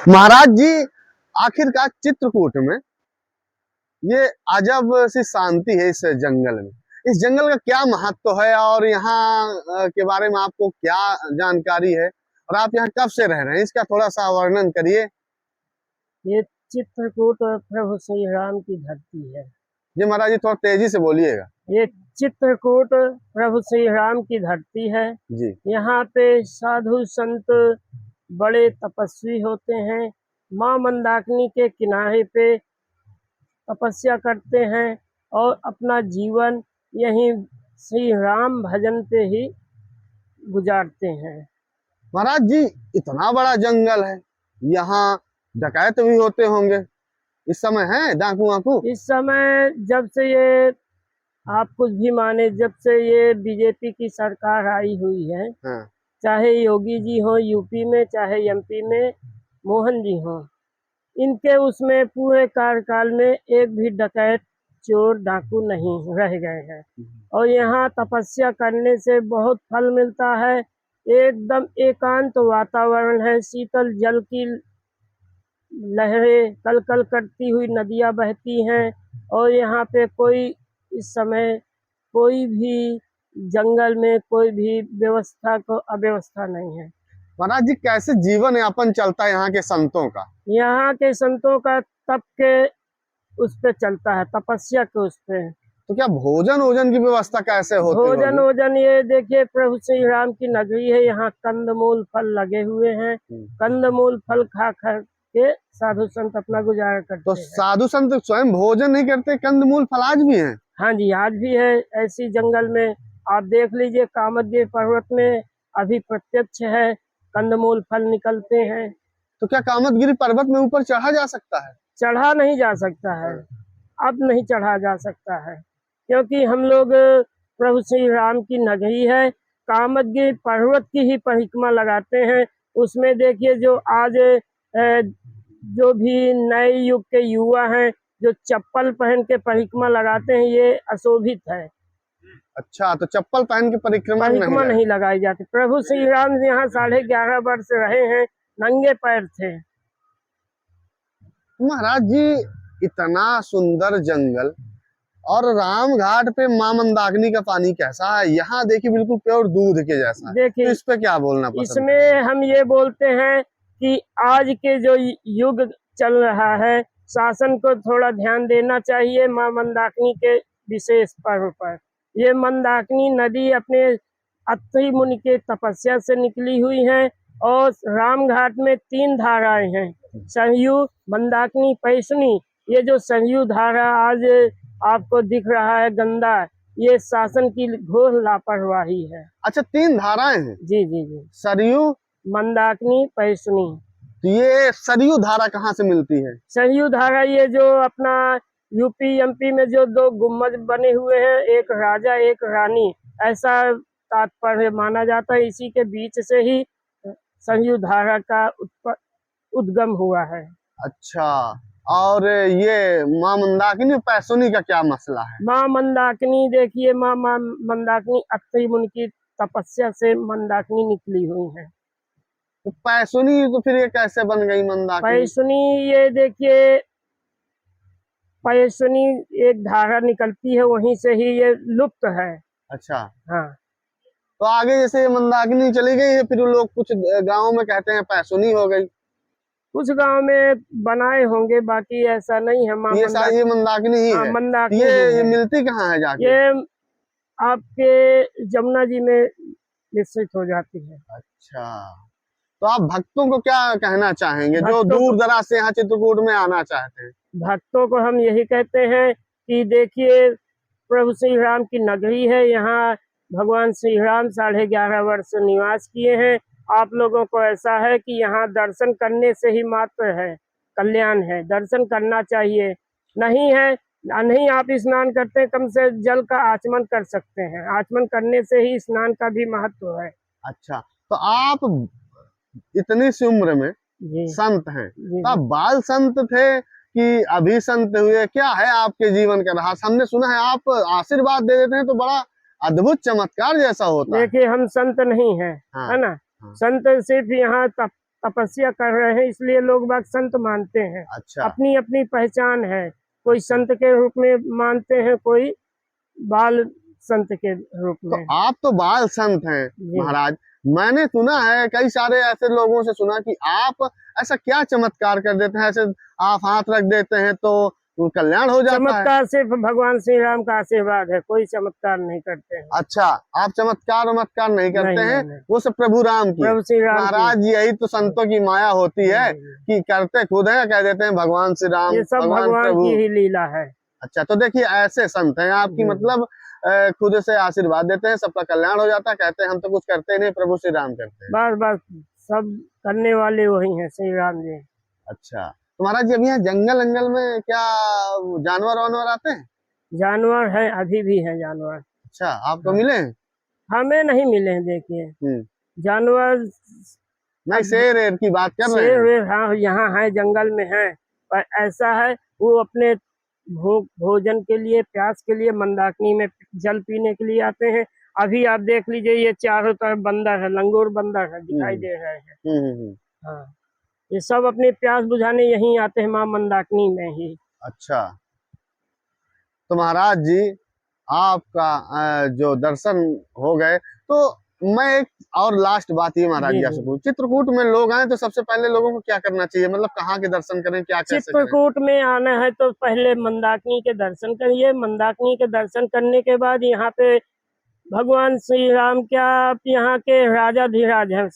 महाराज जी, आखिरकार चित्रकूट में ये अजब सी शांति है इस जंगल में। इस जंगल का क्या महत्व है और यहाँ के बारे में आपको क्या जानकारी है और आप यहाँ कब से रह रहे हैं, इसका थोड़ा सा वर्णन करिए। ये चित्रकूट प्रभु श्री राम की धरती है। जी महाराज जी, थोड़ा तेजी से बोलिएगा। ये चित्रकूट प्रभु श्री राम की धरती है। जी। यहाँ पे साधु संत बड़े तपस्वी होते हैं। माँ मंदाकिनी के किनारे पे तपस्या करते हैं और अपना जीवन यही श्री राम भजन पे ही गुजारते हैं। महाराज जी, इतना बड़ा जंगल है, यहाँ डकैत भी होते होंगे, इस समय है डाकू वाकू? इस समय जब से ये आप कुछ भी माने, जब से ये बीजेपी की सरकार आई हुई है, हाँ। चाहे योगी जी हो यूपी में, चाहे एमपी में मोहन जी हो, इनके उसमें पूरे कार्यकाल में एक भी डकैत चोर डाकू नहीं रह गए हैं। और यहाँ तपस्या करने से बहुत फल मिलता है। एकदम एकांत वातावरण है, शीतल जल की लहरें कल कल करती हुई नदियाँ बहती हैं और यहाँ पे कोई इस समय कोई भी जंगल में कोई भी व्यवस्था को अव्यवस्था नहीं है। महाराज जी, कैसे जीवन यापन चलता है यहाँ के संतों का? यहाँ के संतों का तप के उस पे चलता है, तपस्या के उस पे। तो क्या भोजन वोजन की व्यवस्था कैसे होती भोजन होगी? वोजन ये देखिए, प्रभु श्री राम की नगरी है, यहाँ कंदमूल फल लगे हुए हैं। कंदमूल फल खा खा के साधु संत अपना गुजारा करते तो हैं। साधु संत स्वयं भोजन नहीं करते, कंदमूल फल आज भी है? हाँ जी, आज भी है। ऐसी जंगल में आप देख लीजिए, कामतगिरी पर्वत में अभी प्रत्यक्ष है, कंदमूल फल निकलते हैं। तो क्या कामतगिरी पर्वत में ऊपर चढ़ा जा सकता है? चढ़ा नहीं जा सकता है, अब नहीं चढ़ा जा सकता है, क्योंकि हम लोग प्रभु श्री राम की नगरी है, कामतगिरी पर्वत की ही परिक्रमा लगाते हैं। उसमें देखिए, जो आज जो भी नए युग के युवा हैं, जो चप्पल पहन के परिक्रमा लगाते हैं, ये अशोभित है। अच्छा, तो चप्पल पहन के परिक्रमा नहीं लगाई जाती। प्रभु श्री राम यहाँ 11.5 वर्ष रहे हैं, नंगे पैर थे। महाराज जी, इतना सुंदर जंगल और राम घाट पे माँ मंदाकिनी का पानी कैसा है? यहाँ देखिए बिल्कुल प्योर दूध के जैसा है। देखिए, तो इस पे क्या बोलना पसंद? इसमें हम ये बोलते हैं कि आज के जो युग चल रहा है, शासन को थोड़ा ध्यान देना चाहिए माँ मंदाकिनी के विशेष पर्व पर। ये मंदाकिनी नदी अपने अत्रि मुनि के तपस्या से निकली हुई है और राम घाट में 3 धाराएं हैं, सरयू, मंदाकिनी, पैसुनी। ये जो सरयू धारा आज आपको दिख रहा है गंदा, ये शासन की घोर लापरवाही है। अच्छा, 3 धाराएं हैं? जी जी जी, सरयू, मंदाकिनी, पैसुनी। तो ये सरयू धारा कहाँ से मिलती है? सरयू धारा ये जो अपना यूपी एमपी में जो 2 गुम्बद बने हुए हैं, एक राजा एक रानी, ऐसा तात्पर्य माना जाता है। इसी के बीच से ही सरयू धारा का उद्गम हुआ है। अच्छा, और ये माँ मंदाकिनी पैसुनी का क्या मसला है? माँ मंदाकिनी देखिए, माँ मंदाकिनी अत्रि मुनि की तपस्या से मंदाकिनी निकली हुई है। तो पैसुनी तो फिर ये कैसे बन गई मंदाकिनी? पैसुनी ये देखिए, पैसुनी एक धारा निकलती है, वहीं से ही ये लुप्त है। अच्छा। हाँ, तो आगे जैसे मंदाकिनी चली गई है, फिर लोग कुछ गाँव में कहते हैं पैसुनी हो गई। कुछ गांव में बनाए होंगे, बाकी ऐसा नहीं है। ये मंदाकिनी ही है। मंदाकिनी ये मिलती कहाँ है जाके? ये आपके जमुना जी में मिश्रित हो जाती है। अच्छा, तो आप भक्तों को क्या कहना चाहेंगे जो दूर दराज से यहाँ चित्रकूट में आना चाहते हैं? भक्तों को हम यही कहते हैं कि देखिए, प्रभु श्री राम की नगरी है, यहाँ भगवान श्री राम 11.5 वर्ष निवास किए हैं। आप लोगों को ऐसा है कि यहाँ दर्शन करने से ही मात्र है कल्याण है, दर्शन करना चाहिए। नहीं है, नहीं आप स्नान करते हैं, कम से जल का आचमन कर सकते हैं, आचमन करने से ही स्नान का भी महत्व है। अच्छा, तो आप इतनी सी उम्र में संत हैं, तो आप बाल संत थे कि अभी संत हुए? क्या है आपके जीवन का रहस्य? हमने सुना है आप आशीर्वाद दे देते हैं तो बड़ा अद्भुत चमत्कार जैसा होता है। देखिए, हम संत नहीं हैं, हाँ, है ना। हाँ। संत सिर्फ यहाँ तपस्या कर रहे हैं, इसलिए लोग बाग संत मानते हैं। अच्छा। अपनी अपनी पहचान है, कोई संत के रूप में मानते हैं, कोई बाल संत के रूप तो में। आप तो बाल संत हैं जी। महाराज। मैंने सुना है, कई सारे ऐसे लोगों से सुना कि आप ऐसा क्या चमत्कार कर देते हैं, ऐसे आप हाथ रख देते हैं तो कल्याण हो जाता है। चमत्कार सिर्फ भगवान श्री राम का आशीर्वाद है, कोई चमत्कार नहीं करते हैं। अच्छा, आप चमत्कार वमत्कार नहीं करते नहीं, हैं, नहीं। वो सब प्रभु राम की। प्रभु श्री राम की। महाराज यही तो संतों की माया होती है जी। कि करते खुद है, कह देते हैं भगवान श्री राम, ये सब भगवान भगवान प्रभु। की ही लीला है। अच्छा, तो देखिए ऐसे संत हैं आपकी, जी। मतलब खुद से आशीर्वाद देते हैं, सबका कल्याण हो जाता है, कहते हैं हम तो कुछ करते नहीं, प्रभु श्री राम करते हैं। बस बस सब करने वाले वही हैं, श्री राम जी। अच्छा, तो महाराज जी अभी यहाँ जंगल अंगल में क्या जानवर वानवर आते हैं? जानवर है, अभी भी है जानवर। अच्छा, आपको हाँ। मिले हैं? हमें नहीं मिले हैं, देखिए हम्म। जानवर। नहीं, अब शेर वेर की बात कर रहे शेर हैं। वेर हाँ यहाँ है, जंगल में है, पर ऐसा है वो अपने भोजन के लिए, प्यास के लिए मंदाकिनी में जल पीने के लिए आते हैं। अभी आप देख लीजिए, ये चारों तरफ बंदर है, लंगूर बंदर है, दिखाई दे रहे हैं। हम्म। हाँ, ये सब अपनी प्यास बुझाने यहीं आते हैं, माँ मंदाकिनी में ही। अच्छा, तो महाराज जी आपका जो दर्शन हो गए, तो मैं एक और लास्ट बात ये महाराज जी जी जी। आपसे पूछ, चित्रकूट में लोग आए तो सबसे पहले लोगों को क्या करना चाहिए, मतलब कहाँ के दर्शन करें, क्या कैसे करें? चित्रकूट में आना है तो पहले मंदाकिनी के दर्शन करिए। मंदाकिनी के दर्शन करने के बाद यहाँ पे भगवान श्री राम, क्या आप यहाँ के राजा धीराज हैं,